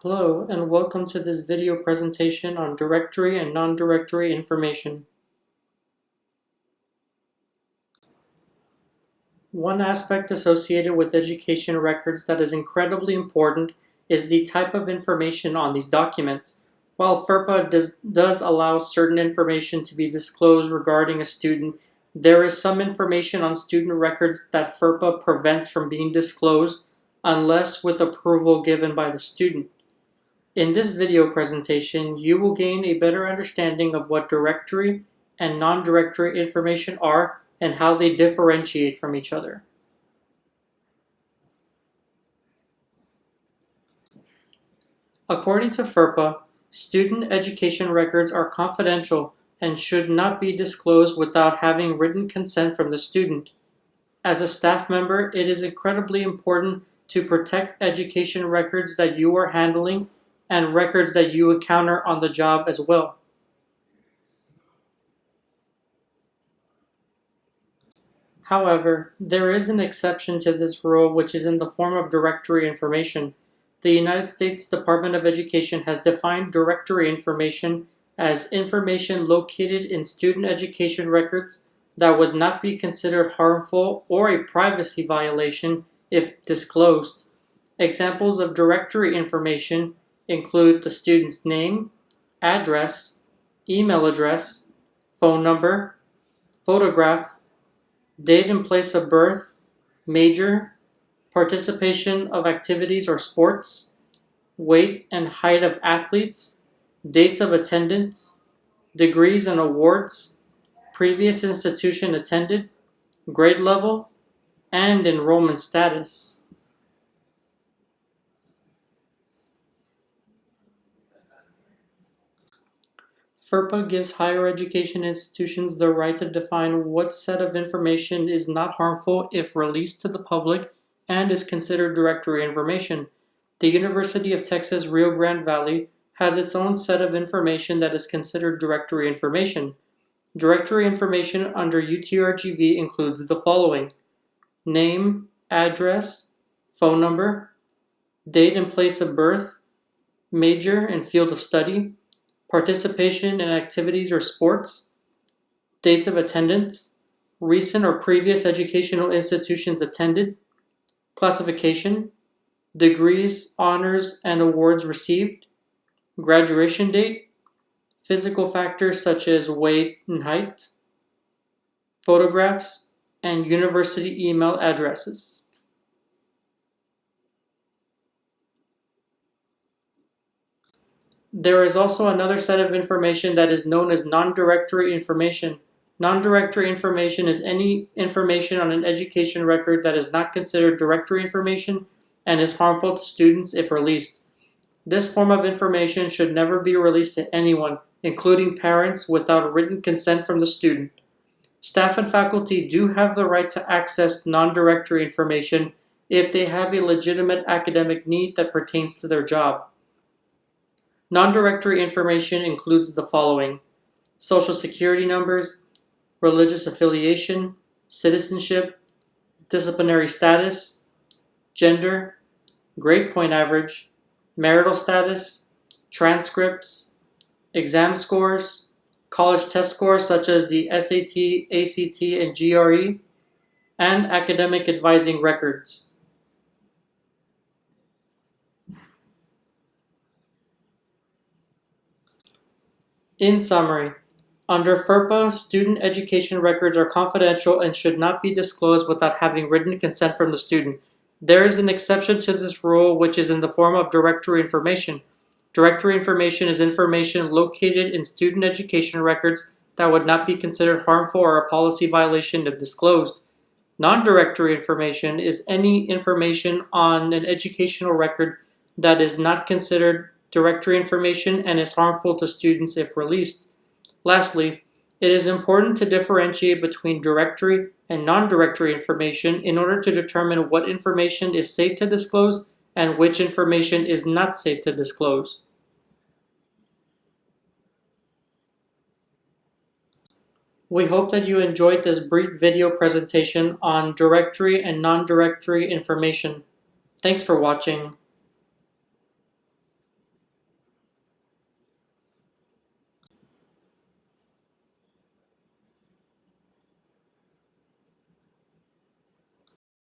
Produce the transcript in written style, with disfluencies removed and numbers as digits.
Hello, and welcome to this video presentation on directory and non-directory information. One aspect associated with education records that is incredibly important is the type of information on these documents. While FERPA does allow certain information to be disclosed regarding a student, there is some information on student records that FERPA prevents from being disclosed unless with approval given by the student. In this video presentation, you will gain a better understanding of what directory and non-directory information are and how they differentiate from each other. According to FERPA, student education records are confidential and should not be disclosed without having written consent from the student. As a staff member, it is incredibly important to protect education records that you are handling and records that you encounter on the job as well. However, there is an exception to this rule, which is in the form of directory information. The United States Department of Education has defined directory information as information located in student education records that would not be considered harmful or a privacy violation if disclosed. Examples of directory information include the student's name, address, email address, phone number, photograph, date and place of birth, major, participation of activities or sports, weight and height of athletes, dates of attendance, degrees and awards, previous institution attended, grade level, and enrollment status. FERPA gives higher education institutions the right to define what set of information is not harmful if released to the public and is considered directory information. The University of Texas Rio Grande Valley has its own set of information that is considered directory information. Directory information under UTRGV includes the following: name, address, phone number, date and place of birth, major and field of study, participation in activities or sports, dates of attendance, recent or previous educational institutions attended, classification, degrees, honors, and awards received, graduation date, physical factors such as weight and height, photographs, and university email addresses. There is also another set of information that is known as non-directory information. Non-directory information is any information on an education record that is not considered directory information and is harmful to students if released. This form of information should never be released to anyone, including parents, without written consent from the student. Staff and faculty do have the right to access non-directory information if they have a legitimate academic need that pertains to their job. Non-directory information includes the following: social security numbers, religious affiliation, citizenship, disciplinary status, gender, grade point average, marital status, transcripts, exam scores, college test scores such as the SAT, ACT, and GRE, and academic advising records. In summary, under FERPA, student education records are confidential and should not be disclosed without having written consent from the student. There is an exception to this rule, which is in the form of directory information. Directory information is information located in student education records that would not be considered harmful or a policy violation if disclosed. Non-directory information is any information on an educational record that is not considered directory information and is harmful to students if released. Lastly, it is important to differentiate between directory and non-directory information in order to determine what information is safe to disclose and which information is not safe to disclose. We hope that you enjoyed this brief video presentation on directory and non-directory information. Thanks for watching.